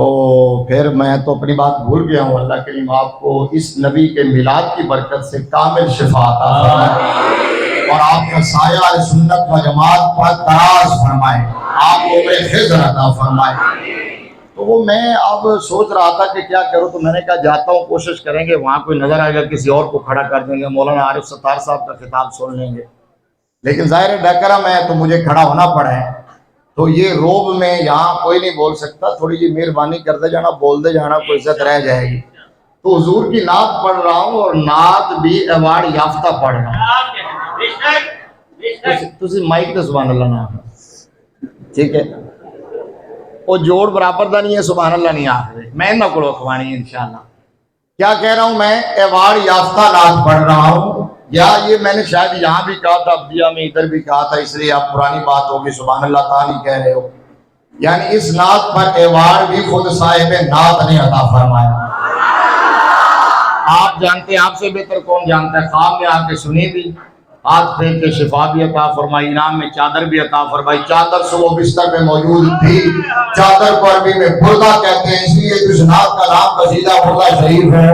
تو پھر میں تو اپنی بات بھول گیا ہوں. اللہ کریم آپ کو اس نبی کے میلاد کی برکت سے کامل شفا عطا فرمائے اور آپ کا سایہ اہل سنت و جماعت پر دراز فرمائے, آپ کو عمر خضر عطا فرمائے. تو وہ میں اب سوچ رہا تھا کہ کیا کروں, تو میں نے کہا جاتا ہوں, کوشش کریں گے وہاں کوئی نظر آئے گا کسی اور کو کھڑا کر دیں گے, مولانا عارف ستار صاحب کا خطاب سن لیں گے. لیکن ظاہر ڈکرم ہے تو مجھے کھڑا ہونا پڑا ہے. تو یہ روب میں یہاں کوئی نہیں بول سکتا, تھوڑی جی مہربانی کرتے جانا, بول دے جانا, کوئی عزت رہ جائے گی. تو حضور کی نعت پڑھ رہا ہوں اور نعت بھی ایوارڈ یافتہ پڑھ رہا ہوں. تسی مائک تے سبحان اللہ نہ ٹھیک ہے, وہ جوڑ برابر دا نہیں ہے, سبحان اللہ نہیں آخر میں نہ کڑو کھوانی انشاءاللہ. کیا کہہ رہا ہوں میں, ایوارڈ یافتہ نعت پڑھ رہا ہوں. یا یہ میں نے شاید یہاں بھی کہا تھا, عبدیہ میں ادھر بھی کہا تھا, اس لیے آپ پرانی بات ہوگی, سبحان اللہ تعالی کہہ رہے ہو. یعنی اس نعت پر ایوارڈ بھی خود صاحب نعت نے عطا فرمایا. آپ جانتے ہیں, آپ سے بہتر کون جانتا ہے, خواب میں آ کے سنی بھی, ہاتھ پھیر کے شفا بھی عطا فرمائی, انعام میں چادر بھی عطا فرمائی. چادر صبح بستر میں موجود تھی, چادر پر بھی میں بردہ کہتے ہیں, اس لیے جس نعت کا نام قصیدہ بردہ شریف ہے.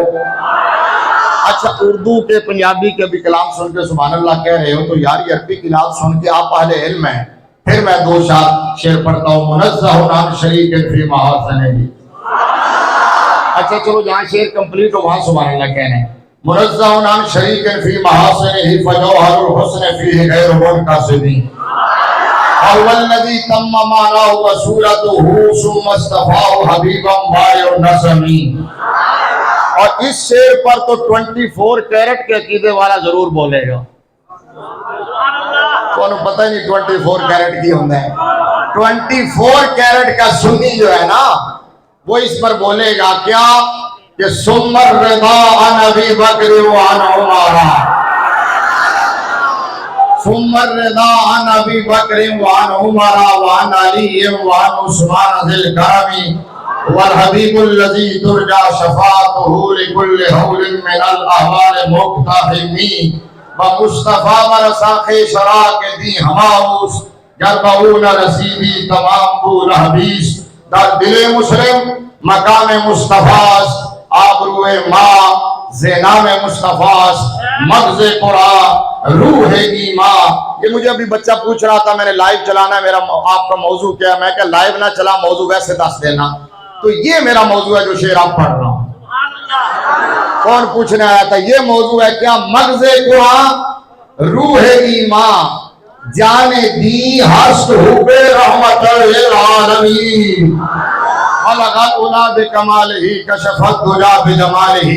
اچھا, اردو کے پنجابی کے بھی کلام سن کے سبحان اللہ کہہ رہے ہو, تو یار یہ عربی کی نعت سن کے آپ اہل علم ہیں. پھر میں دو شعر پڑھتا ہوں, منزہ عن شریک فی محاسنہ. اچھا چلو, جہاں شعر کمپلیٹ ہو وہاں سبحان اللہ کہنے. منزہ عن شریک فی محاسنہ فجوہر الحسن فیہ غیر منقصد. هو الذی تم معناه وصورته ثم اصطفاه حبیبا بارع النسم. اور اس شعر پر تو 24 کیرٹ کے عقیدے والا ضرور بولے گا. تو انہوں پتہ ہی نہیں 24 کیرٹ کی ہوندہ ہے. 24 کیرٹ کا سنی جو ہے نا, وہ اس پر بولے گا کیا کہ ثم الرضا عن ابی بکر وعن عمر, ثم الرضا عن ابی بکر وعن عمر وعن علی وعن عثمان ذی الکرم والحبیب الذی ترجا شفاعته لكل حول من الاحوال مقتحمی ومصطفیٰ ورساخ شراک دی ہماؤس جربعون رسیدی تمام بول حبیث. در دل مسلم مقام مصطفیٰ, آبروِ ماں زینام مصطفیٰ, مغز قرآن روح ایمان. یہ مجھے ابھی بچہ پوچھ رہا تھا, میں نے لائیو چلانا ہے, میرا آپ کا موضوع کیا ہے؟ میں کہ لائیو نہ چلا, موضوع ویسے دس دینا. تو یہ میرا موضوع ہے جو شعر آپ پڑھ رہا ہوں. کون پوچھنے آیا تھا, یہ موضوع ہے کیا مغز قرآن روح ایمان جان دی ہست حب رحمت للعالمین خلق الاولا بکمالہ کشفت دجا بجمالہ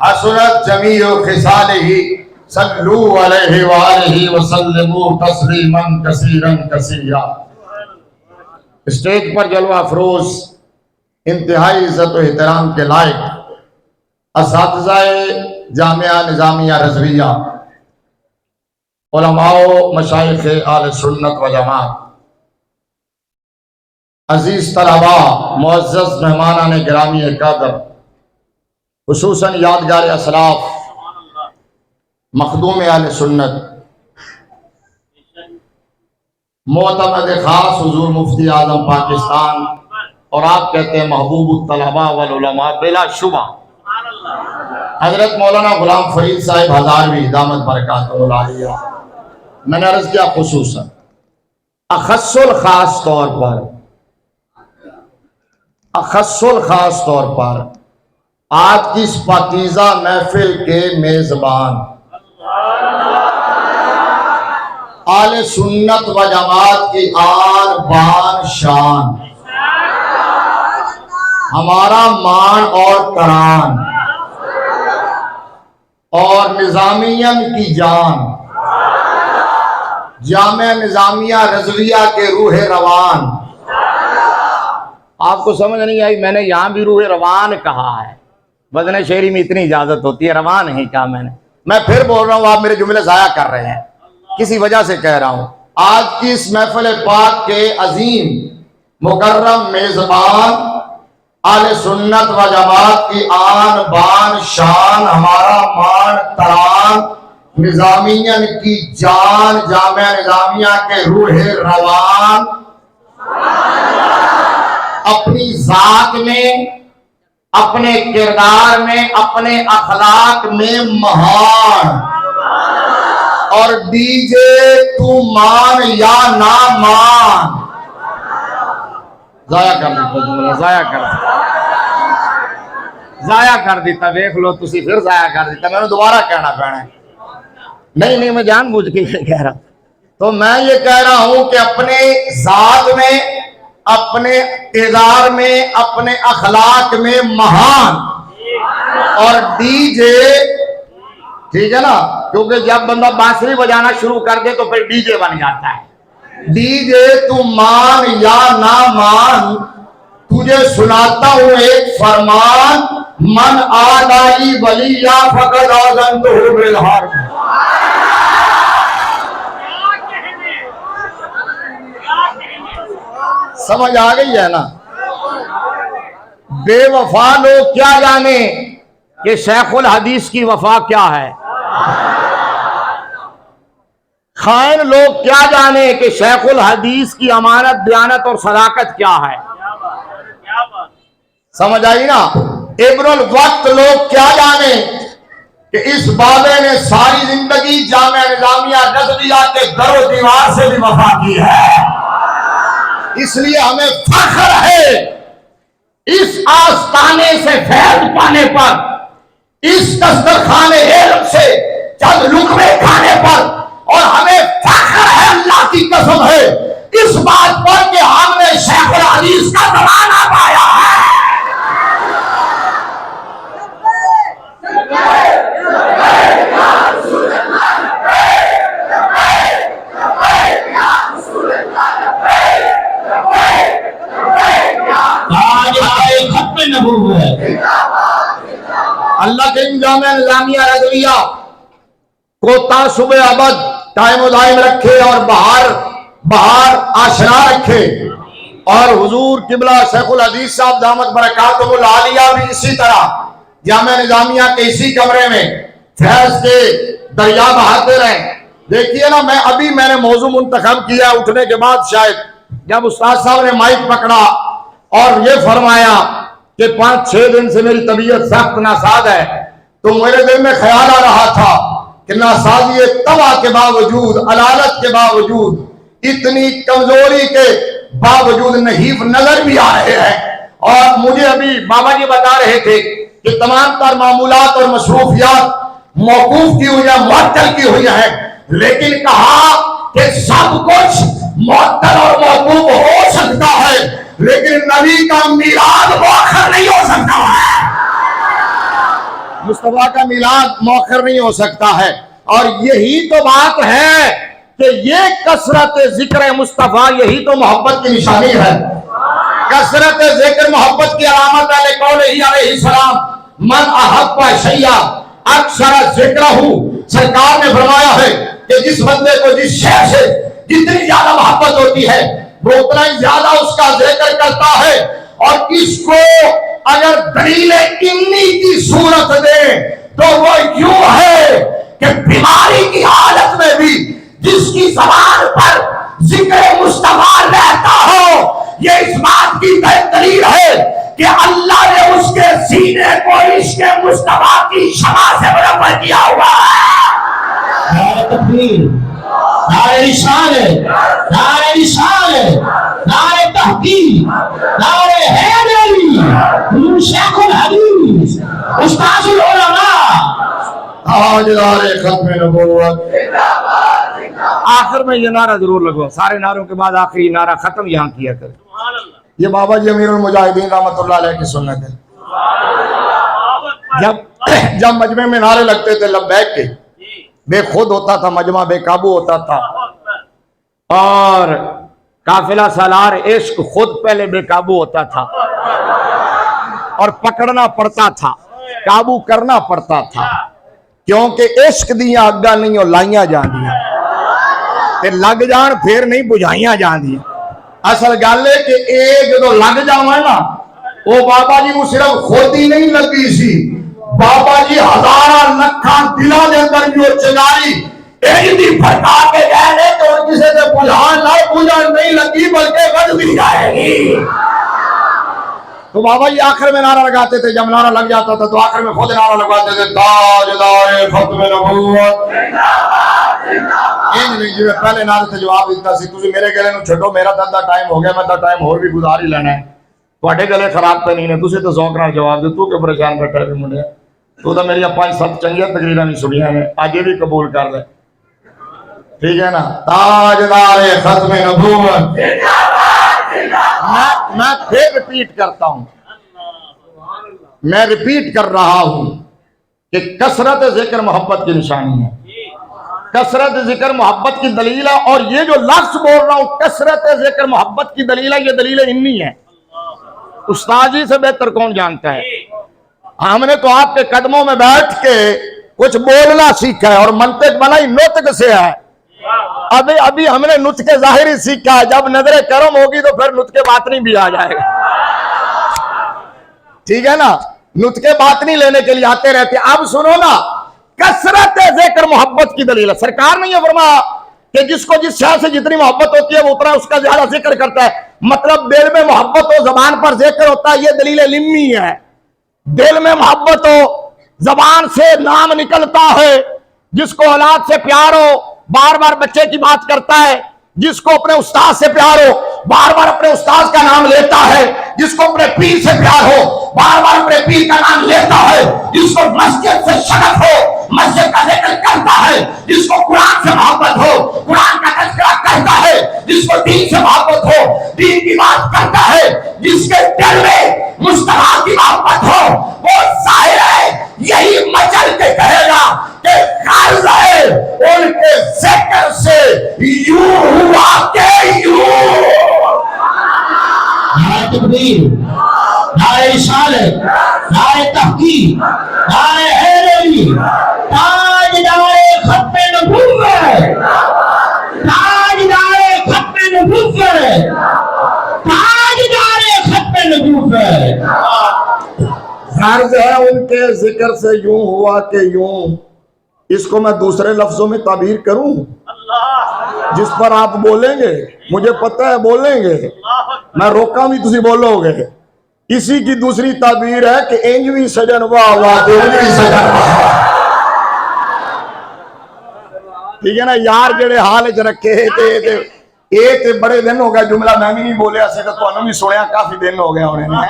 حسنت جمیع خصالہ صلو علیہ وآلہ وسلموا تسلیما کثیرا کثیرا. اسٹیج پر جلوہ افروز انتہائی عزت و احترام کے لائق اساتذہ جامعہ نظامیہ رضویہ, علماء و مشائخ اہل سنت و جماعت, عزیز طلباء, معزز مہمانان گرامی قدر, خصوصاً یادگار اسلاف, مخدوم اہل سنت, معتمد خاص حضور مفتی اعظم پاکستان, اور آپ کہتے ہیں محبوب الطلباء والعلماء بلا شبہ حضرت مولانا غلام فرید صاحب ہزاروی دامت برکاتہ العالیہ. میں نے عرض کیا خصوصاً اخص الخاص طور پر آج کی اس پاکیزہ محفل کے میزبان اہل سنت و جماعت کی آن بان شان, ہمارا مان اور تران اور نظامیہ کی جان, جامعہ نظامیہ رضویہ کے روح روان. آپ کو سمجھ نہیں آئی, میں نے یہاں بھی روح روان کہا ہے, وزن شعری میں اتنی اجازت ہوتی ہے, روان ہی کہا میں نے. میں پھر بول رہا ہوں, آپ میرے جملے ضائع کر رہے ہیں, کسی وجہ سے کہہ رہا ہوں. آج کی اس محفل پاک کے عظیم مکرم میزبان اہل سنت و جماعت کی آن بان شان, ہمارا مان تران, نظامیہ کی جان, جامعہ نظامیہ کے روح روان, اپنی ذات میں، اپنے کردار میں، اپنے اخلاق میں مہان، اور دیجے تو مان یا نہ مان۔ ضائع کر دیتا جملہ، ضائع کر دیتا، دیکھ لو تسی پھر ضائع کر دیتا، میں نے دوبارہ کہنا پینا ہے۔ نہیں میں جان بوجھ کے یہ کہہ رہا ہوں۔ تو میں یہ کہہ رہا ہوں کہ اپنے ذات میں، اپنے کردار میں، اپنے اخلاق میں مہان، اور ڈی جے، ٹھیک ہے نا، کیونکہ جب بندہ بانسری بجانا شروع کر دے تو پھر ڈی جے بن جاتا ہے۔ ڈی جے تو مان یا نہ مان، تجھے سناتا ہوں ایک فرمان، من آدائی ولیہ فقد آذنتہ بالحرب۔ سمجھ آ گئی ہے نا؟ بے وفا لوگ کیا جانے کہ شیخ الحدیث کی وفا کیا ہے، خائن لوگ کیا جانے کہ شیخ الحدیث کی امانت، دیانت اور صداقت کیا ہے۔ سمجھ آئی نا؟ ابن الوقت لوگ کیا جانے کہ اس بابے نے ساری زندگی جامعہ نظامیہ نظریہ کے در و دیوار سے بھی وفا کی ہے، اس لیے ہمیں فخر ہے اس آستانے سے فیض پانے پر، اس دسترخوان علم سے چند لقمے کھانے پر، اور ہمیں فخر ہے، اللہ کی قسم ہے، اس بات پر کہ ہم نے شیخ الحدیث کا زمانہ پایا ہے۔ اللہ کے جامعہ نظامیہ رضویہ کو تا صبح ابد قائم و دائم رکھے، اور بہار آشنا رکھے، اور حضور قبلہ شیخ الحدیث صاحب دامت برکاتہ العالیہ بھی اسی طرح جامعہ نظامیہ کے اسی کمرے میں فیض کے دریا بہاتے رہیں۔ دیکھیے نا، میں نے موضوع منتخب کیا اٹھنے کے بعد، شاید جب استاد صاحب نے مائک پکڑا اور یہ فرمایا کہ 5-6 دن سے میری طبیعت سخت ناساز ہے، تو میرے دل میں خیال آ رہا تھا کہ ناسازی تباہ کے باوجود، علالت کے باوجود، اتنی کمزوری کے باوجود نحیف نظر بھی آ رہے ہیں۔ اور مجھے ابھی بابا جی بتا رہے تھے کہ تمام تر معمولات اور مصروفیات موقوف کی ہوئی ہیں، معطل کی ہوئی ہیں، لیکن کہا کہ سب کچھ معطل اور موقوف ہو سکتا ہے، لیکن نبی کا میلاد مؤخر نہیں ہو سکتا ہے، مصطفیٰ کا میلاد مؤخر نہیں ہو سکتا ہے۔ اور یہی تو بات ہے کہ یہ کثرت ذکر مصطفیٰ، یہی تو محبت کی نشانی ہے۔ کثرت ذکر محبت کی علامت ہے، قولہ علیہ السلام من احب شیئا اکثر ذکرہ، سرکار نے فرمایا ہے کہ جس بندے کو جس شے سے جتنی زیادہ محبت ہوتی ہے وہ اتنا ہی زیادہ اس کا ذکر کرتا ہے۔ اور اس کو اگر دلیل انی کی صورت دے تو وہ یوں ہے کہ بیماری کی حالت میں بھی جس کی زبان پر ذکر مصطفیٰ رہتا ہو، یہ اس بات کی دلیل ہے کہ اللہ نے اس کے سینے کو عشق مصطفیٰ کی شمع سے منور کیا ہوا ہے۔ نعرہ تکبیر، نعرہ رسالت، نعرہ رسالت، نعرہ تحقیق، نعرہ حیدری، حضور شیخ الحدیث، استاذ العلماء، تاجدار ختم نبوت۔ آخر میں یہ نعرہ ضرور لگو، سارے نعروں کے بعد آخری نعرہ ختم یہاں کیا کرے۔ یہ بابا جی امیر المجاہدین رحمت اللہ علیہ کی سنت ہے۔ جب مجمع میں نعرے لگتے تھے لبیک کے، بے خود ہوتا تھا مجمع، بے قابو ہوتا تھا، اور قافلہ سالار عشق خود پہلے بے قابو ہوتا تھا، اور پکڑنا پڑتا تھا، قابو کرنا پڑتا تھا، کیونکہ عشق دیاں اگا نہیں اور لائیاں جان دیاں، تے لگ جان پھر نہیں بجھائیاں جان دیاں۔ اصل گل ہے کہ ایک جو لگ جاویں نا، وہ بابا جی کو صرف خود ہی نہیں لگی سی، بابا جی ہزاراں لکھاں دلاں دے اندر جو چنگاری ایجدی پھٹا کے گئے نے کہ اور کسی سے بجھان نہ بجھان نہیں لگی بلکہ بڑھ بھی جائے گی۔ تو بابا یہ آخر میں نعرہ لگاتے تھے، جب نعرہ لگ جاتا تھا تو آخر میں خود نعرہ لگاتے تھے تاجدار ختم نبوت جی پہلے نعرے سے جواب دیتا سی تسی میرے گلے نو چھڈو، میرا تا ٹائم ہو گیا، میں تا ٹائم اور بھی گزار ہی لینا ہے، تواڈے گلے خراب تے نہیں نے، تسی تو ذوق نال جواب دے، تو کہ پریشان بیٹھا ہے منڈیا، تو تا میری 5-7 چنگیاں تقریراں بھی سنیاں نے، اج یہ بھی قبول کر لے، ٹھیک ہے نا؟ تاجدار ختم نبوت میں پھر ریپیٹ کرتا ہوں، میں ریپیٹ کر رہا ہوں کہ کثرت ذکر محبت کی نشانی ہے، کثرت ذکر محبت کی دلیل ہے، اور یہ جو لفظ بول رہا ہوں کثرت ذکر محبت کی دلیل ہے، یہ دلیل انی ہے، استاد جی سے بہتر کون جانتا ہے؟ ہم نے تو آپ کے قدموں میں بیٹھ کے کچھ بولنا سیکھا ہے، اور منطق بنائی نطق سے ہے، ابھی ہم نے نطق ظاہری سیکھا ہے، جب نظر کرم ہوگی تو پھر نطق باطنی بھی آ جائے گا، ٹھیک ہے نا؟ نطق باطنی لینے کے لیے آتے رہتے ہیں۔ اب سنو نا، کثرت ذکر محبت کی دلیل ہے، سرکار نے یہ فرمایا کہ جس کو جس شے سے جتنی محبت ہوتی ہے وہ اتنا اس کا زیادہ ذکر کرتا ہے، مطلب دل میں محبت ہو زبان پر ذکر ہوتا ہے، یہ دلیل لمی ہے، دل میں محبت ہو زبان سے نام نکلتا ہے، جس کو اولاد سے پیار ہو بار بار بچے کی بات کرتا ہے، جس کو اپنے استاد سے پیار ہو بار بار اپنے استاد کا نام لیتا ہے، جس کو اپنے پیر سے پیار ہو بار بار اپنے پیر کا نام لیتا ہے، جس کو مسجد سے شغف ہو مسجد کا ذکر کرتا ہے، جس کو قرآن سے محبت ہو قرآن کا تذکرہ کرتا ہے، جس کو دین سے محبت ہو دین کی بات کرتا ہے، جس کے دل میں مصطفیٰ کی محبت ہو وہ ظاہر ہے یہی مچل کے کہے گا کہ غرض ہے ان کے ذکر سے یوں ہوا کہ یوں۔ نعرہ تکبیر، نعرہ رسالت، نعرہ تحقیق، نعرہ حیدری، تاجدار ختم نبوت، تاجدار ختم نبوت، تاجدار ختم نبوت۔ غرض ہے ان کے ذکر سے یوں ہوا کہ یوں، اس کو میں دوسرے لفظوں میں تعبیر کروں جس پر آپ بولیں گے، مجھے پتہ ہے بولیں گے، میں روکا بھی تسی بولو گے، اسی کی دوسری تعبیر ہے کہ انجوی سجن واہ واہ انجوی سجن واہ، ٹھیک ہے نا؟ یار جڑے حال چ رکھے تے بڑے دن ہو گیا، جملہ میں بھی نہیں بولیا سی تو تانوں بھی سنیا، کافی دن ہو گیا ہونے نے،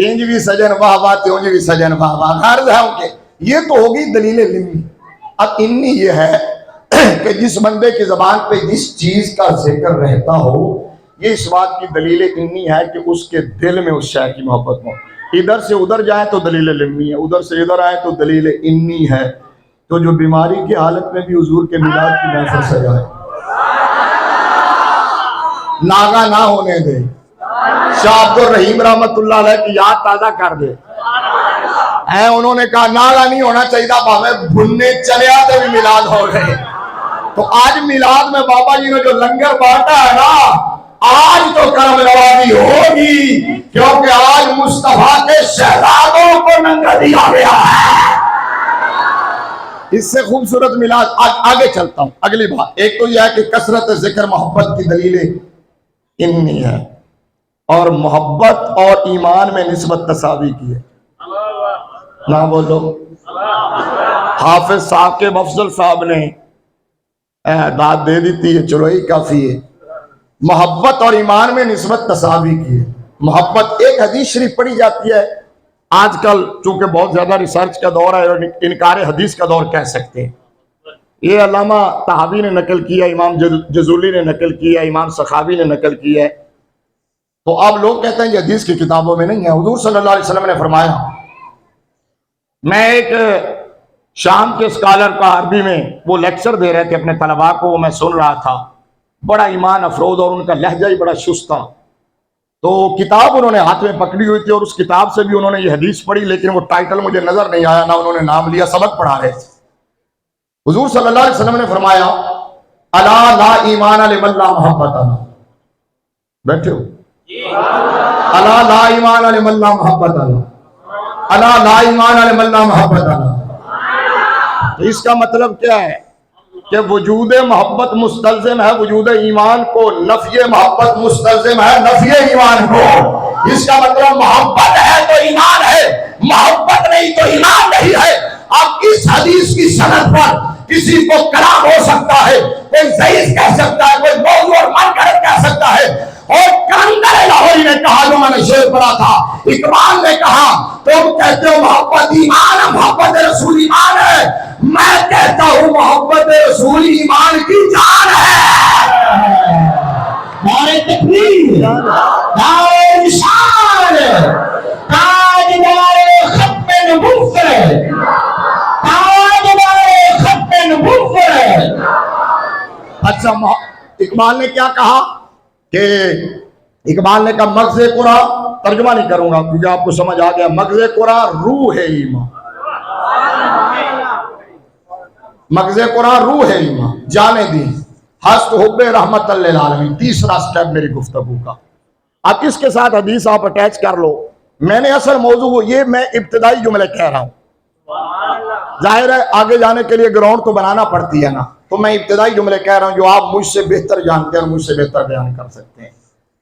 انجوی سجن واہ واہ تے انجوی سجن واہ واہ۔ غرض ہے کہ یہ تو ہوگی دلیل لمی، اب انی یہ ہے کہ جس بندے کی زبان پہ جس چیز کا ذکر رہتا ہو، یہ اس بات کی دلیل انی ہے کہ اس کے دل میں اس شے کی محبت ہو، ادھر سے ادھر جائے تو دلیل لمی ہے، ادھر سے ادھر آئے تو دلیل انی ہے۔ تو جو بیماری کی حالت میں بھی حضور کے میلاد کی محفل سجائے، ناغا نہ ہونے دے، شاہ عبد الرحیم رحمت اللہ علیہ کی یاد تازہ کر دے، انہوں نے کہا ناغا نہیں ہونا چاہیے، بھاوے بھننے چلے آتے بھی میلاد ہو گئے۔ تو آج میلاد میں بابا جی نے جو لنگر بانٹا ہے نا، آج تو کرم نوازی ہوگی، کیونکہ آج مصطفیٰ کے شہزادوں کو لنگر دیا گیا ہے۔ اس سے خوبصورت میلاد آگے چلتا ہوں، اگلی بات ایک تو یہ ہے کہ کثرت ذکر محبت کی دلیلیں انی ہے، اور محبت اور ایمان میں نسبت تساوی کی ہے، نہ بولو۔ حافظ صاحب کے مفضل صاحب نے داد دے دیتی ہے، چلو ہی کافی ہے۔ محبت اور ایمان میں نسبت تساوی کی ہے۔ محبت، ایک حدیث شریف پڑھی جاتی ہے آج کل، چونکہ بہت زیادہ ریسرچ کا دور ہے اور انکار حدیث کا دور کہہ سکتے ہیں، یہ علامہ طحاوی نے نقل کیا، امام جزولی نے نقل کیا، امام سخاوی نے نقل کیا ہے۔ تو اب لوگ کہتے ہیں یہ حدیث کی کتابوں میں نہیں ہے۔ حضور صلی اللہ علیہ وسلم نے فرمایا، میں ایک شام کے اسکالر کا عربی میں وہ لیکچر دے رہے تھے اپنے طلباء کو، وہ میں سن رہا تھا، بڑا ایمان افروز اور ان کا لہجہ ہی بڑا شست تھا۔ تو کتاب انہوں نے ہاتھ میں پکڑی ہوئی تھی اور اس کتاب سے بھی انہوں نے یہ حدیث پڑھی، لیکن وہ ٹائٹل مجھے نظر نہیں آیا، نہ انہوں نے نام لیا، سبق پڑھا رہے تھے۔ حضور صلی اللہ علیہ وسلم نے فرمایا، الا لا ایمان لمن لا محبت له، بیٹھے ہو، الا لا ایمان لمن لا محبت له، الا لا ایمان لمن لا محبت له۔ تو اس کا مطلب کیا ہے کہ وجود محبت مستلزم ہے وجود ایمان کو، نفی محبت مستلزم ہے نفی ایمان کو۔ اس کا مطلب محبت ہے تو ایمان ہے، محبت نہیں تو ایمان نہیں ہے۔ اب اس حدیث کی سند پر کسی کو کلام ہو سکتا ہے، کوئی ضعیف کہہ سکتا ہے، کوئی موضوع اور منکر کہہ سکتا ہے، اور کلندر لاہوری نے کہا جو میں نے شعر پڑھا تھا، اقبال نے کہا تم کہتے ہو محبت ایمان ہے، محبت رسول ایمان ہے، میں کہتا ہوں محبت رسول ایمان کی جان ہے۔ نعرہ تکبیر، نعرہ رسالت، تاجدار ختم نبوت، تاجدار ختم نبوت۔ اچھا اقبال نے کیا کہا کہ اقبال نے کہا مغز قرآن، ترجمہ نہیں کروں گا کیونکہ آپ کو سمجھ آ گیا، مغز قرآن روح ہے ایمان، مغز قرآن روح ہے ایمان، جانے دی ہست حب رحمت للعالمین، تیسرا سٹیپ میری گفتگو کا۔ اب اس کے ساتھ حدیث آپ اٹیچ کر لو، میں نے اصل موضوع یہ میں ابتدائی جملے کہہ رہا ہوں، ظاہر ہے آگے جانے کے لیے گراؤنڈ تو بنانا پڑتی ہے نا، تو میں ابتدائی جملے کہہ رہا ہوں جو آپ مجھ سے بہتر جانتے ہیں اور مجھ سے بہتر بیان کر سکتے ہیں۔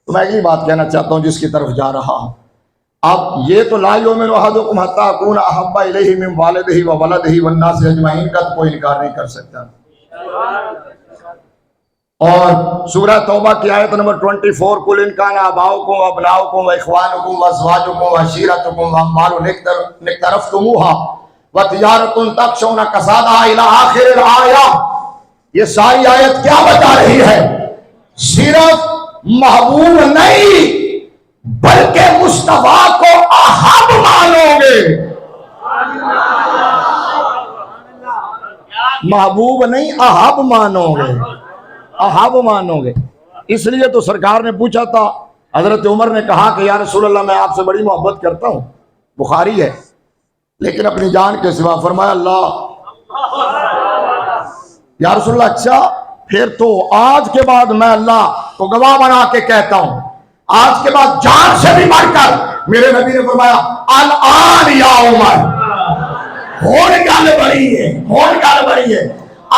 تو میں اگلی بات کہنا چاہتا ہوں جس کی طرف جا رہا ہوں، اب یہ تو لا یؤمن احدکم حتی اکون احب الیہ من والدہ وولدہ والناس اجمعین کا کوئی انکار نہیں کر سکتا۔ اور سورہ توبہ کی آیت نمبر 24، قل ان کان آباؤکم وابناؤکم واخوانکم وازواجکم وعشیرتکم واموال اقترفتموها وتجارۃ تخشون کسادها الی آخر الآیہ۔ یہ ساری آیت کیا بتا رہی ہے؟ صرف محبوب نہیں بلکہ مصطفیٰ کو احب مانو گے، محبوب نہیں احب مانو گے، احب مانو گے۔ اس لیے تو سرکار نے پوچھا تھا، حضرت عمر نے کہا کہ یا رسول اللہ میں آپ سے بڑی محبت کرتا ہوں، بخاری ہے، لیکن اپنی جان کے سوا، فرمایا اللہ، یا رسول اللہ اچھا پھر تو آج کے بعد میں اللہ کو گواہ بنا کے کہتا ہوں، آج کے بعد جان سے بھی بڑھ کر، میرے نبی نے فرمایا الآن یا عمر، ہون گل بڑی ہے، ہون گل بڑی ہے۔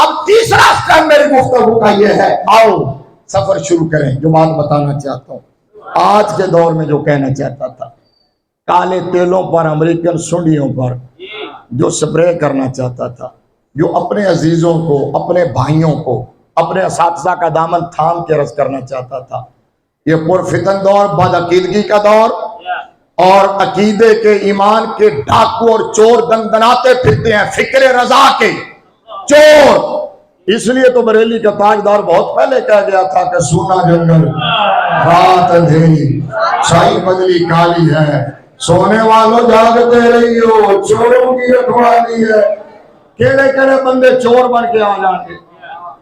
اب تیسرا سٹیپ میری گفتگو کا یہ ہے، آؤ سفر شروع کریں۔ جو بات بتانا چاہتا ہوں، آج کے دور میں جو کہنا چاہتا تھا، کالے تیلوں پر، امریکن سنڈیوں پر جو سپرے کرنا چاہتا تھا، جو اپنے عزیزوں کو، اپنے بھائیوں کو، اپنے اساتذہ کا دامن تھام کے رس کرنا چاہتا تھا، یہ پرفتن دور، بد عقیدگی کا دور، اور عقیدے کے، ایمان کے ڈاکو اور چور دندناتے پھرتے ہیں، فکر رضا کے چور۔ اس لیے تو بریلی کا تاجدار بہت پہلے کہہ گیا تھا کہ سونا جنگل، رات اندھیری، چھائی بدلی کالی ہے، سونے والوں جاگتے رہیو، چوروں کی رکھوالی ہے۔ کیڑے کیڑے بندے چور بن کے آ جان گے،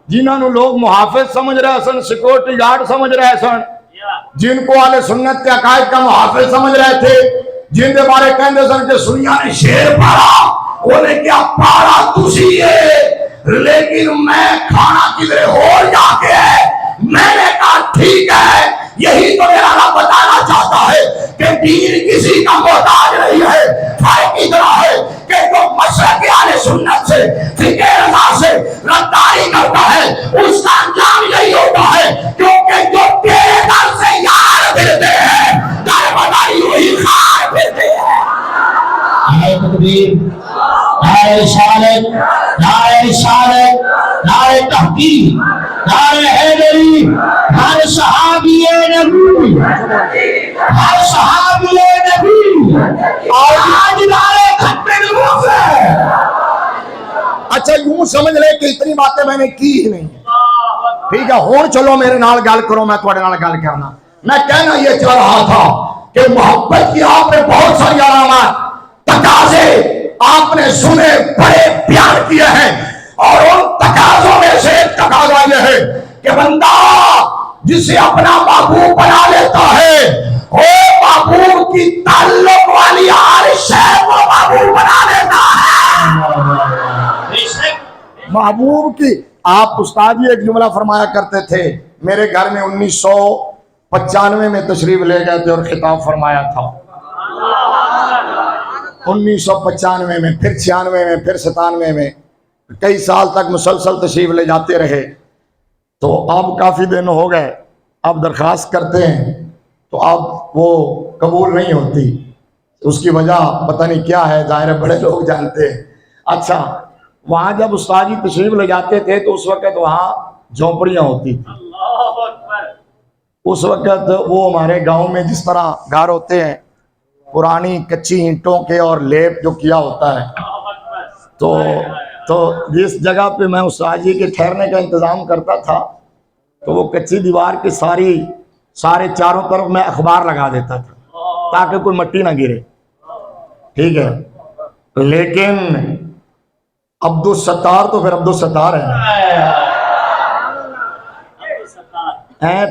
جنہوں لوگ محافظ سمجھ رہے سن، سیکورٹی گارڈ سمجھ رہے سن، جن کو اہل سنت کے عقائد کا محافظ سمجھ رہے تھے، جن کے بارے کہندے سن کہ سنیا نے شیر پاڑا، انہیں کیا پاڑا تسی ہے، لیکن میں کھانا کدھر اور جا کے ہے۔ میں نے کہا ٹھیک ہے، یہی تو میرا رب بتانا چاہتا ہے کہ دین کسی کا محتاج نہیں ہے۔ فرق اتنا ہے کہ جو مشرق اہل سنت سے، فقہ رضا سے غداری کرتا ہے، اس کا انجام یہی ہوتا ہے، کیونکہ جو تیرے در سے یار پھرتے ہیں، در بداری وہی خار پھرتے ہیں۔ نعرہ تکبیر، نعرہ رسالت، نعرہ رسالت، نعرہ تحقیق، نعرہ حیدری، ہر صحابی نبی، ہر صحابی نبی، اور آج نعرہ ختم نبوت ہے۔ اچھا یوں سمجھ لے کہ اتنی باتیں میں نے کی ہی نہیں، ٹھیک ہے؟ ہون چلو میرے نال گل کرو، میں تھوڑے نال گل کرنا۔ میں کہنا یہ چاہ رہا تھا کہ محبت کی آپ نے بہت ساری علامات، تقاضے آپ نے سنے، بڑے بیان کیے ہیں، اور ان تقاضوں میں سے ایک تقاضا یہ ہے کہ بندہ جسے اپنا محبوب بنا لیتا ہے، وہ محبوب کی تعلق والی ہر شے کو محبوب بنا لیتا ہے۔ محبوب کی، آپ استاد ہی ایک جملہ فرمایا کرتے تھے، میرے گھر میں 1995 میں تشریف لے گئے تھے اور خطاب فرمایا تھا، 1995 میں، پھر 96 میں، پھر 97 میں، کئی سال تک مسلسل تشریف لے جاتے رہے۔ تو اب کافی دن ہو گئے، اب درخواست کرتے ہیں تو اب وہ قبول نہیں ہوتی. اس کی وجہ پتہ نہیں کیا ہے، ظاہر ہے بڑے لوگ جانتے ہیں. اچھا، وہاں جب استاد جی تشریف لے جاتے تھے تو اس وقت وہاں جھونپڑیاں ہوتی تھی. اس وقت وہ ہمارے گاؤں میں جس طرح گھر ہوتے ہیں پرانی کچی اینٹوں کے اور لیپ جو کیا ہوتا ہے، تو جس جگہ پہ میں استاد جی کے ٹھہرنے کا انتظام کرتا تھا تو وہ کچی دیوار کے سارے چاروں طرف میں اخبار لگا دیتا تھا تاکہ کوئی مٹی نہ گرے. ٹھیک ہے، لیکن عبدالستار تو پھر عبدالستار ہے.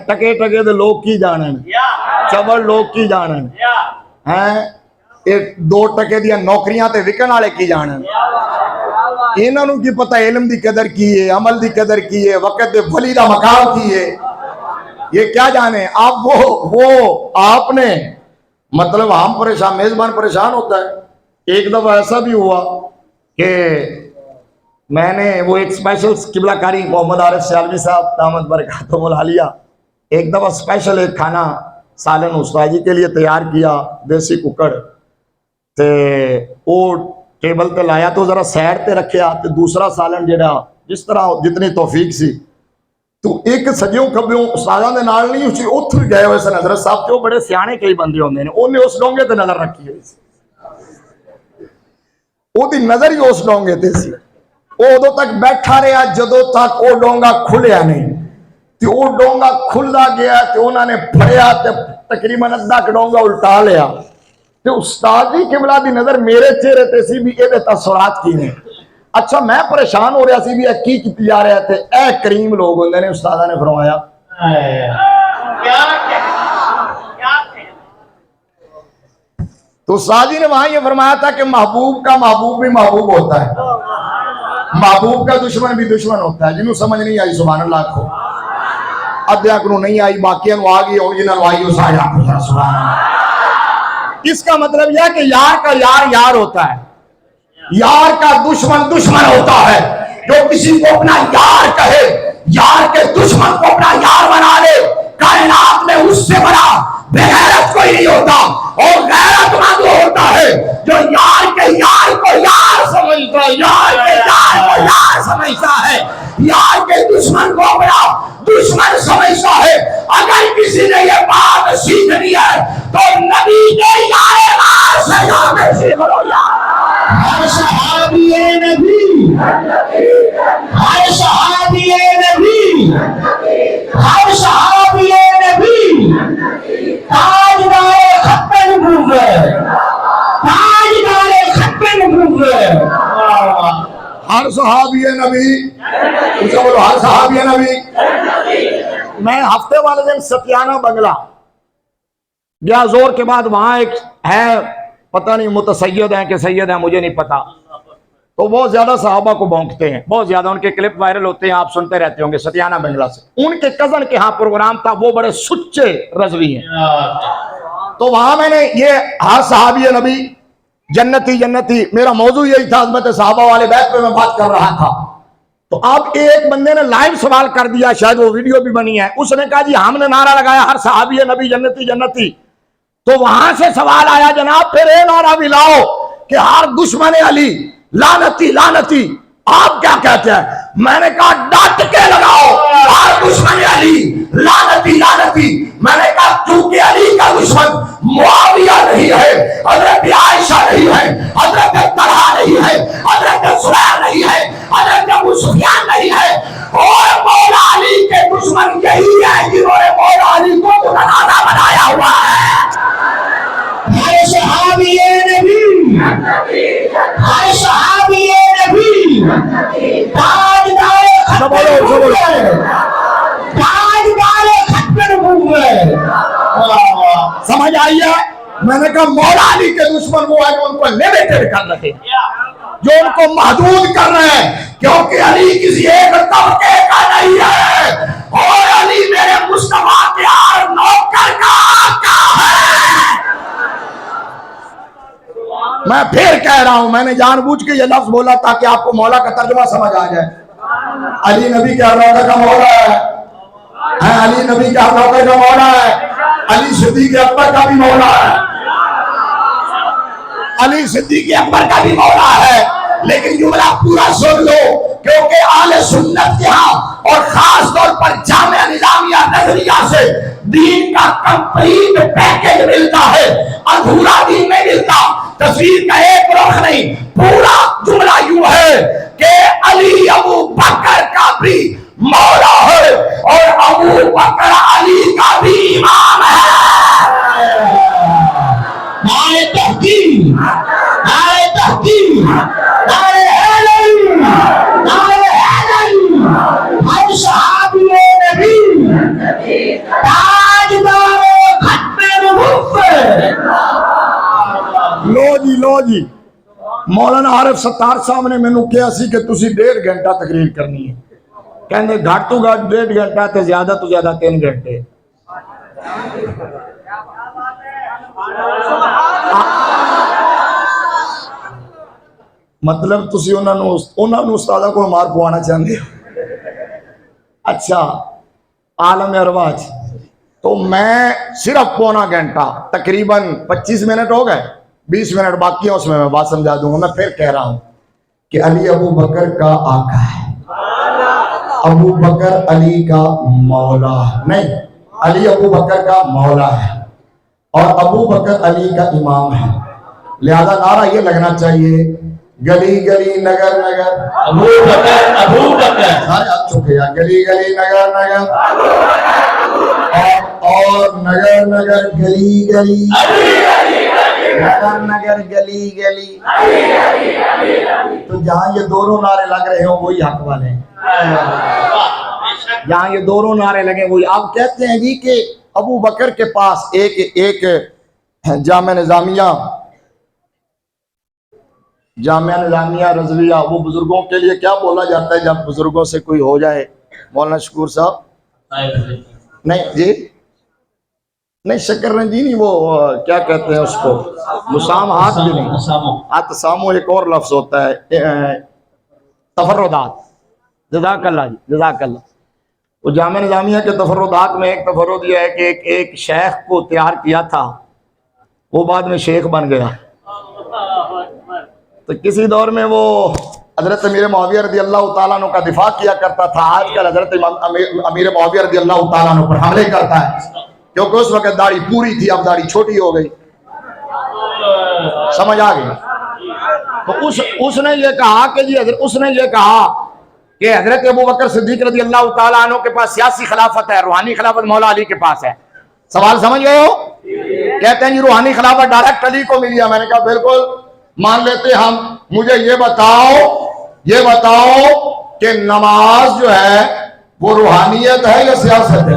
ٹکے ٹکے تو لوگ کی جانن، چبڑ لوگ کی جانن ہیں. ایک 2 ٹکے دیا نوکریاں تے وکن والے کی جانن. انہوں کی پتہ علم دی قدر کی ہے، عمل دی قدر کی ہے، وقت دے ولی دا مقام کی ہے. یہ کیا جانے. اب وہ آپ نے مطلب ہم پریشان، میزبان پریشان ہوتا ہے. ایک دفعہ ایسا بھی ہوا کہ میں نے وہ ایک اسپیشل قبلہ کاری محمد عارف سیالوی صاحب دامت برکاتہم العالیہ ایک دفعہ اسپیشل ایک کھانا سالن استاد جی کے لیے تیار کیا، دیسی ککڑ تے وہ ٹیبل تے لایا تو ذرا سائڈ تے رکھیا تے دوسرا سالن جڑا جس طرح جتنی توفیق سی تو ایک سجیوں کھبیوں استاداں دے نال نہیں اسی اتھر گئے ہوئے سن. حضرت صاحب جو بڑے سیانے کئی بندے ہوندے نے انہیں اس ڈونگے تے نظر رکھی ہوئی سی، وہ دی نظر ہی اس ڈونگے تے سی. وہ ادو تک بیٹھا رہا جدو تک وہ ڈونگا کھلیا نہیں. تو وہ ڈونگا کھلا گیا تو انہوں نے پھڑیا تے تقریباً ادھا ڈونگا الٹا لیا. تو استاد جی قبلہ دی نظر میرے چہرے تے سی بھی یہ تاثرات کی نے. اچھا میں پریشان ہو رہا سی بھی کی کیتی جا رہا تھے. اے کریم لوگ ہوندے نے. استادہ نے فرمایا تو استاد جی نے وہاں یہ فرمایا تھا کہ محبوب کا محبوب بھی محبوب ہوتا ہے، محبوب کا دشمن بھی دشمن ہوتا ہے. جنہوں سمجھ نہیں آئی سبحان اللہ کو ادھیا کو نہیں آئی، باقی آ گئی اور جنہوں آئی اس آیا سبحان اللہ. اس کا مطلب یہ کہ یار کا یار یار ہوتا ہے، یار کا دشمن دشمن ہوتا ہے. جو کسی کو اپنا یار کہے، یار کے دشمن کو اپنا یار بنا لے، کائنات میں اس سے بڑا بے غیرت کوئی نہیں ہوتا. اور غیرت مند وہ ہوتا ہے جو یار کے یار کو یار سمجھتا ہے، یار کے یار کو یار سمجھتا ہے، یار کے دشمن کو اپنا دشمن سمجھتا ہے. اگر کسی نے یہ بات سیکھنی ہے تو نبی کے یار غار سے جا کے سیکھ لو. ہر صحابی نبی، ہر صحابی نبی، ہر صحابی نبی تاجدار خط نبوت ہے، تاجدار خط نبوت ہے. ہر صحابی نبی، اسے بولو ہر صحابی نبی. میں ہفتے والے دن ستیانہ بنگلہ گیا زور کے بعد. وہاں ایک ہے پتہ نہیں متسید ہیں کہ سید ہیں مجھے نہیں پتا، تو بہت زیادہ صحابہ کو بھونکتے ہیں، بہت زیادہ ان کے کلپ وائرل ہوتے ہیں، آپ سنتے رہتے ہوں گے. ستیانہ بنگلہ سے ان کے کزن کے ہاں پروگرام تھا، وہ بڑے سچے رضوی ہیں. تو وہاں میں نے یہ ہر صحابی نبی جنتی جنتی، میرا موضوع یہی تھا، عظمت صحابہ والے بیت پہ میں بات کر رہا تھا. تو اب ایک بندے نے لائیو سوال کر دیا، شاید وہ ویڈیو بھی بنی ہے. اس نے کہا جی ہم نے نعرہ لگایا ہر صحابی نبی جنتی جنتی. تو وہاں سے سوال آیا جناب پھر اے نعرہ بھی لاؤ کہ ہر دشمن علی لعنتی لعنتی، آپ کیا کہتے ہیں؟ میں نے کہا ڈٹ کے لگاؤ ہر دشمن علی لعنتی لعنتی. میں نے کہا کیونکہ علی کا دشمن معاویہ نہیں ہے، حضرت عائشہ نہیں ہے، حضرت طلحہ نہیں ہے، حضرت زبیر نہیں ہے، حضرت ابو سفیان نہیں ہے، اور مولا علی کے دشمن یہی ہے جنہوں نے مولا علی کو متنازع بنایا ہوا ہے. ہر صحابی نبی، ہر صحابی نبی تاجدار ختم نبوت ہے، تاجدار ختم نبوت ہے. سمجھ آئیے؟ میں نے کہا مولا علی کے دشمن وہ ہے جو ان کو لیمیٹڈ کر رہے ہیں، جو ان کو محدود کر رہے ہیں، کیونکہ علی کسی ایک طبقے کا نہیں ہے، اور علی میرے مصطفیٰ کے ہر نوکر کا آقا ہے. میں پھر کہہ رہا ہوں، میں نے جان بوجھ کے یہ لفظ بولا تاکہ آپ کو مولا کا ترجمہ سمجھ آ جائے. علی نبی کے ہر نوکر کا مولا ہے، علی نبی کے ہر نوکر کا مولا ہے. علی صدیق اکبر کا بھی مولا ہے، علی صدیق اکبر کا بھی مولا ہے، لیکن جملہ پورا سن لو، کیونکہ اہل سنت کے ہاں اور خاص طور پر جامعہ نظامیہ نظریہ سے دین کا کمپلیٹ پیکج ملتا ہے، ادھورا دین نہیں ملتا، تصویر کا ایک رخ نہیں، پورا جملہ یوں ہے کہ علی ابو بکر کا بھی مولا ہے اور ابو بکر علی کا بھی امام ہے۔ نعرہ تحقیق، نعرہ تحقیق، نعرہ حیدری، نعرہ حیدری، ہم صحابی نبی، تاجدار ختم نبوت۔ لو جی مولانا عارف ستار صاحب نے مینوں کہا سی کہ تسی 1.5 گھنٹہ تقریر کرنی ہے، کہندے گھٹ تو گھٹ 1.5 گھنٹہ تے زیادہ تو زیادہ 3 گھنٹے۔ مطلب تسی انہاں نوں استاداں کو مار پوانا چاہندے ہو؟ اچھا عالم ارواح، تو میں صرف 1.25 گھنٹہ تقریباً 25 منٹ ہو گئے، 20 منٹ باقی ہیں، اس میں بات سمجھا دوں گا۔ میں پھر کہہ رہا ہوں کہ علی ابو بکر کا آقا ہے، ابو بکر علی کا مولا نہیں، علی ابو بکر کا مولا ہے اور ابو بکر علی کا امام ہے، لہذا نعرہ یہ لگنا چاہیے گلی گلی نگر نگر ابو بکر، ابو بکر، سارے ہاتھ چکے ہیں، گلی گلی نگر نگر اور نگر نگر گلی گلی، نگر نگر گلی گلی، تو جہاں یہ دونوں نعرے لگ رہے ہوں وہی حق والے ہیں، جہاں یہ دونوں نعرے لگے وہی۔ آپ کہتے ہیں جی کہ ابو بکر کے پاس ایک جامعہ نظامیہ رضویہ، وہ بزرگوں کے لیے کیا بولا جاتا ہے جب بزرگوں سے کوئی ہو جائے؟ مولانا شکور صاحب نہیں جی، نہیں شکر رنجی نہیں، وہ کیا کہتے ہیں اس کو، مسامحات بھی نہیں، تسامح ایک اور لفظ ہوتا ہے، تفردات۔ جزاک اللہ جی، جزاک اللہ۔ وہ جامعہ نظامیہ کے تفردات میں ایک تفرد یہ ہے کہ ایک شیخ کو تیار کیا تھا، وہ بعد میں شیخ بن گیا، تو کسی دور میں وہ حضرت امیر معاویہ رضی اللہ تعالیٰ عنہ کا دفاع کیا کرتا تھا، آج کل حضرت امیر معاویہ رضی اللہ تعالیٰ عنہ پر حملے کرتا ہے، کیونکہ اس وقت داڑھی پوری تھی، اب داڑھی چھوٹی ہو گئی، سمجھ آ گئی؟ تو اس نے یہ کہا کہ جی اس نے یہ کہا کہ حضرت ابو بکر صدیق رضی اللہ تعالیٰ عنہ کے پاس سیاسی خلافت ہے، روحانی خلافت مولا علی کے پاس ہے۔ سوال سمجھ گئے ہو؟ کہتے ہیں جی روحانی خلافت ڈائریکٹ علی کو ملی ہے۔ میں نے کہا بالکل مان لیتے ہم، مجھے یہ بتاؤ کہ نماز جو ہے وہ روحانیت ہے یا سیاست ہے؟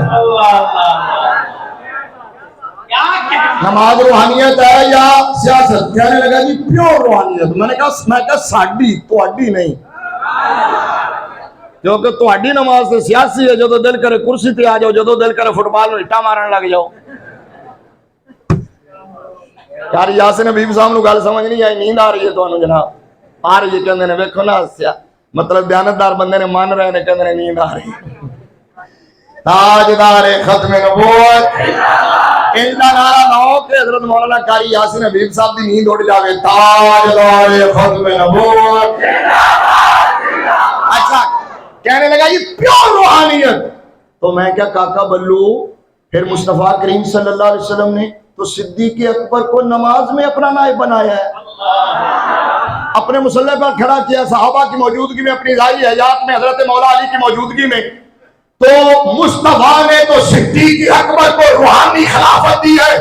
نماز روحانیت ہے یا سیاست؟ کہنے لگا جی پیور روحانیت۔ میں نے کہا ساڈی تواڈی نہیں، کیونکہ تواڈی نماز تو سیاسی ہے، جدو دل کرے کرسی تے آ جاؤ، جدو دل کرے فٹ بال اٹا مارن لگ جاؤ۔ یار یاسین حبیب صاحب نو گل سمجھ نہیں آئی، نیند آ رہی ہے تانوں جناب؟ آ رہی ہے، کہندے نے ویکھو نا، مطلب دیانتدار بندے نے مان رہے نے، کہندے نے نیند آ رہی ہے۔ تاجدار ختم نبوت ان کا نعرہ لاؤ کہ حضرت مولانا قاری یاسین حبیب صاحب دی نیند اڑ جاوے، تاجدار ختم نبوت۔ اچھا کہنے لگا یہ پیور روحانیت، تو میں کیا کاکا بلو، پھر مصطفیٰ کریم صلی اللہ علیہ وسلم نے تو صدیق اکبر کو نماز میں اپنا نائب بنایا ہے، اپنے مصلی پر کھڑا کیا، صحابہ کی موجودگی میں، اپنی ظاہری حیات میں، حضرت مولا علی کی موجودگی میں، تو مصطفیٰ نے تو صدیق اکبر کو روحانی خلافت دی ہے،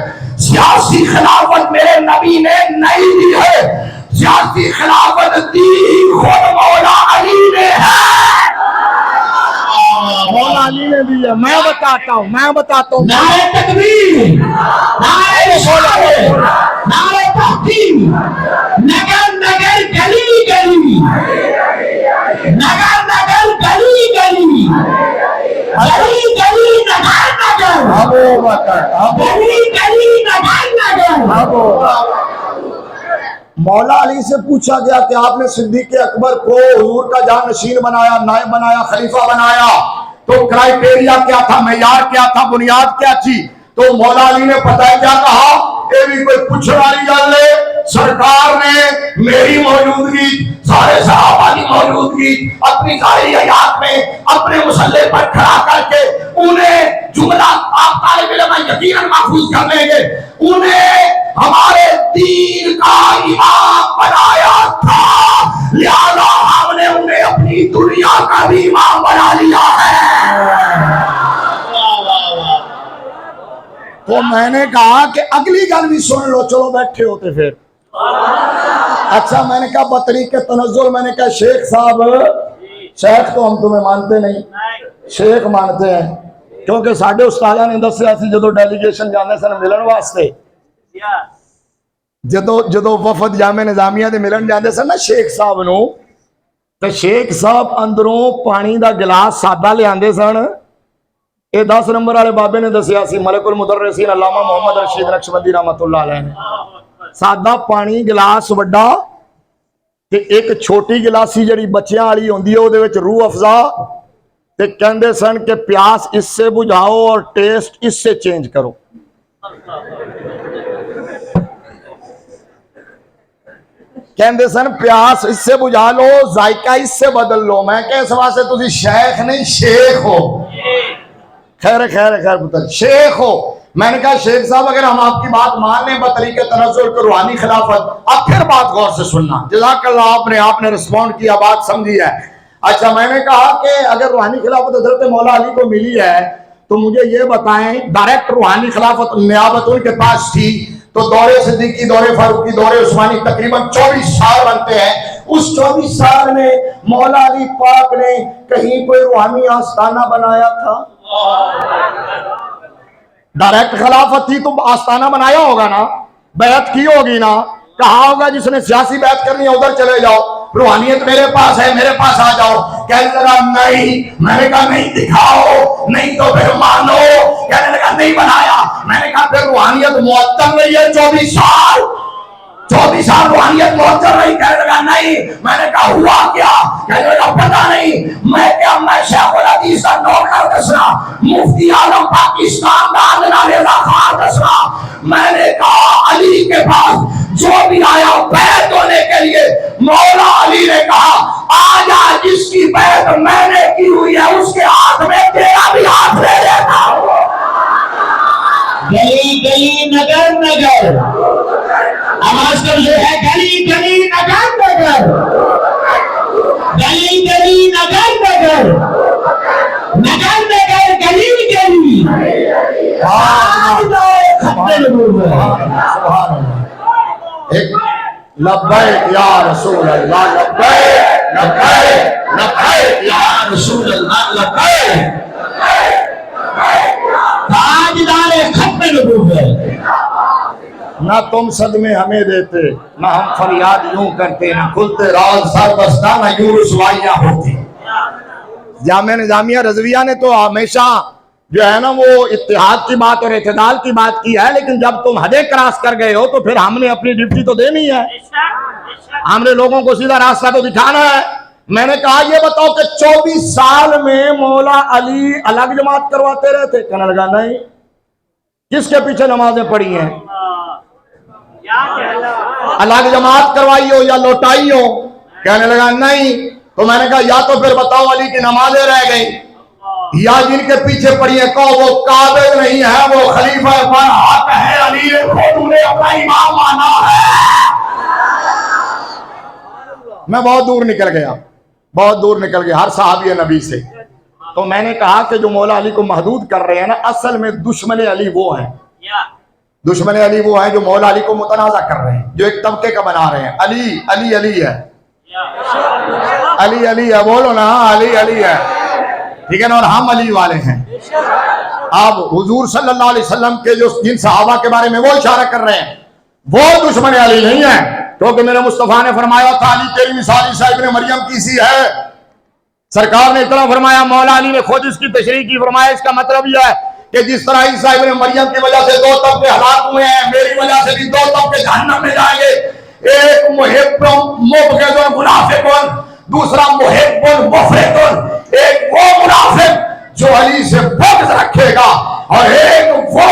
سیاسی خلافت میرے نبی نے نہیں دی ہے، سیاسی خلافت دی خود مولا علی نے ہے، مولا علی نے دی ہے۔ میں بتاتا ہوں نعرہ تکبیر، نعرہ رسالت، نعرہ تحقیق، نگر نگر گلی گلی، نگر نگر گلی گلی، گلی گلی نگر نگر، ابو بکر، گلی گلی نگر نگر۔ مولا علی سے پوچھا گیا کہ آپ نے صدیق اکبر کو حضور کا جانشین بنایا، نائب بنایا، خلیفہ بنایا، تو کرائیٹیریا کیا تھا، معیار کیا تھا، بنیاد کیا تھی؟ تو مولا علی نے پتہ ہے کیا کہا، یہ بھی کوئی پوچھنے والی گل ہے، سرکار نے میری موجودگی، سارے صحابہ کی موجودگی، اپنی ظاہری حیات میں اپنے مسلح پر کھڑا کر کے انہیں جملہ آپ طالب علم یقیناً محفوظ کر لیں گے، انہیں ہمارے دین کا امام بنایا تھا، لہذا ہم نے انہیں اپنی دنیا کا بھی امام بنا لیا ہے۔ تو میں نے کہا کہ اگلی گل بھی سن لو، چلو بیٹھے ہوتے پھر۔ اچھا میں نے کہا بطریق تنزل، میں نے کہا شیخ صاحب، شیخ تو ہم تمہیں مانتے نہیں، شیخ مانتے ہیں، کیونکہ ساڈے استاداں نے دسیا سی جدو ڈیلیگیشن جانے سن ملن واسطے، جدو وفد جامع نظامیہ دے ملن جاندے سن نا شیخ صاحب نو، تے شیخ صاحب اندروں پانی دا گلاس سادہ لے آندے سن، یہ 10 نمبر والے بابے نے دسیا سی، ملک المدرسین علامہ محمد رشید نقشبندی رحمت اللہ علیہ نے، سادہ پانی گلاس وڈا تے ایک چھوٹی گلاسی جڑی بچیاں والی ہوندی ہے او دے وچ روح افزا، تے کہندے سن کہ پیاس اس سے بجھاؤ اور ٹیسٹ اس سے چینج کرو۔ کہندے سن پیاس اس سے بجھا لو، ذائقہ اس سے بدل لو۔ میں کہ اس واسطے تسی شیخ نہیں شیخ ہو، خیر پتر شیخ ہو۔ میں نے کہا شیخ صاحب اگر ہم آپ کی بات مان لیں بطریق تنزل کو روحانی خلافت، اب پھر بات غور سے سننا، جزاک اللہ، آپ نے رسپونڈ کیا، بات سمجھی ہے۔ اچھا میں نے کہا کہ اگر روحانی خلافت حضرت مولا علی کو ملی ہے تو مجھے یہ بتائیں ڈائریکٹ روحانی خلافت نیابت ان کے پاس تھی تو دور صدیقی، دور فاروقی، دور عثمانی تقریباً 24 سال بنتے ہیں، اس 24 سال میں مولا علی پاک نے کہیں کوئی روحانی آستانہ بنایا تھا؟ ڈائریکٹ خلافت تھی تو آستانہ بنایا ہوگا نا، بیعت کی ہوگی نا، کہا ہوگا جس نے سیاسی بیعت کرنی ہے ادھر چلے جاؤ، روحانیت میرے پاس ہے میرے پاس آ جاؤ۔ کہنے لگا نہیں، میں نے کہا نہیں دکھاؤ، نہیں تو پھر مانو، کہنے لگا نہیں بنایا، میں نے کہا پھر روحانیت معطل رہی ہے 24 سال روحانیت معطل رہی، کہنے لگا نہیں، میں نے کہا ہوا کیا، کہنے لگا پتہ نہیں، میں شیخ الحدیث کا نوکر دسنا، مفتی اعظم پاکستان کا ادنا رضا خان دسنا۔ میں نے کہا علی کے پاس جو بھی آیا بیعت ہونے کے لیے، مولا علی نے کہا آجا جس کی بیعت میں نے کی ہوئی ہے اس کے ہاتھ میں تیرا بھی ہاتھ لے لیتا ہوں۔ گلی گلی نگر نگر، آواز کر یہ ہے گلی گلی نگر نگر، گلی گلی نگر نگر، نگر نگر گلی گلی، لبیک یا رسول اللہ، لبیک لبیک لبیک یا رسول اللہ، لبیک تاجدار ختم نبوت۔ نہ تم صدمے ہمیں دیتے، نہ ہم فریاد یوں کرتے، نہ کھلتے راز سر بستہ، نہ یوں رسوائیاں ہوتی۔ جامعہ نظامیہ رضویہ نے تو ہمیشہ جو ہے نا وہ اتحاد کی بات اور اعتدال کی بات کی ہے، لیکن جب تم حدیں کراس کر گئے ہو تو پھر ہم نے اپنی ڈیوٹی تو دینی ہے، ہم نے لوگوں کو سیدھا راستہ تو دکھانا ہے۔ میں نے کہا یہ بتاؤ کہ 24 سال میں مولا علی الگ جماعت کرواتے رہے تھے؟ کہنے لگا نہیں۔ کس کے پیچھے نمازیں پڑھی ہیں؟ الگ جماعت کروائی ہو یا لوٹائی ہو؟ کہنے لگا نہیں۔ تو میں نے کہا یا تو پھر بتاؤ علی کی نمازیں رہ گئی، یا جن کے پیچھے پڑھی ہے کہو وہ قابل نہیں ہے، وہ خلیفہ برحق ہے، علی نے خود انہیں اپنا امام مانا ہے۔ میں بہت دور نکل گیا ہر صحابی نبی سے۔ تو میں نے کہا کہ جو مولا علی کو محدود کر رہے ہیں نا، اصل میں دشمن علی وہ ہیں، دشمن علی وہ ہیں جو مولا علی کو متنازع کر رہے ہیں، جو ایک طبقے کا بنا رہے ہیں، علی علی علی ہے، علی علی ہے، بولو نا علی علی ہے، ٹھیک ہے نا، اور ہم علی والے ہیں۔ اب حضور صلی اللہ علیہ وسلم کے جو جن صحابہ کے بارے میں وہ اشارہ کر رہے ہیں وہ دشمن علی نہیں ہیں، کیونکہ میرے مصطفیٰ نے فرمایا تھا علی تیری مثال عیسیٰ ابن مریم کی سی ہے۔ سرکار نے اتنا فرمایا، مولا علی نے خود اس کی تشریح کی، فرمایا اس کا مطلب یہ ہے کہ جس طرح عیسیٰ ابن مریم کی وجہ سے 2 طبقے ہلاک ہوئے ہیں، میری وجہ سے بھی 2 طبقے جہنم میں جائیں گے، ایک محب مبغض منافق، دوسرا محب مفرط، ایک وہ منافق جو علی سے بغض رکھے گا، اور ایک وہ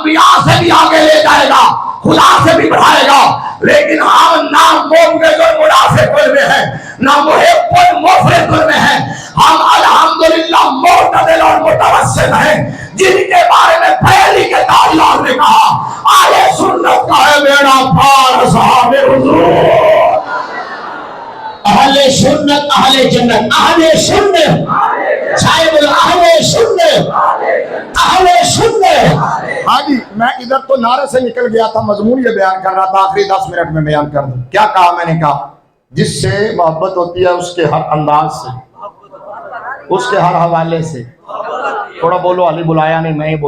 انبیاء سے بھی آگے لے جائے گا، خدا سے بھی بڑھائے گا، لیکن ہم نہ مومن اور منافق میں ہیں، نہ محب اور مفرط میں ہیں، ہم الحمدللہ معتدل اور متوسط ہیں، جن کے بارے میں پہلی کے تعلیمات نے کہا اہل سنت کا ہے میرا پار صحاب حضور، اہل سنت اہل جنت، اہل سنت صاحب اہل سنت اہل سنت۔ ہاں جی، میں ادھر تو نعرے سے نکل گیا تھا، مضمون یہ بیان کر رہا تھا، آخری 10 منٹ میں بیان کر دوں۔ کیا کہا میں نے؟ کہا جس سے محبت ہوتی ہے اس کے ہر انداز سے، اس کے ہر حوالے سے، تھوڑا بولو، علی بلایا نہیں، میں ہی بول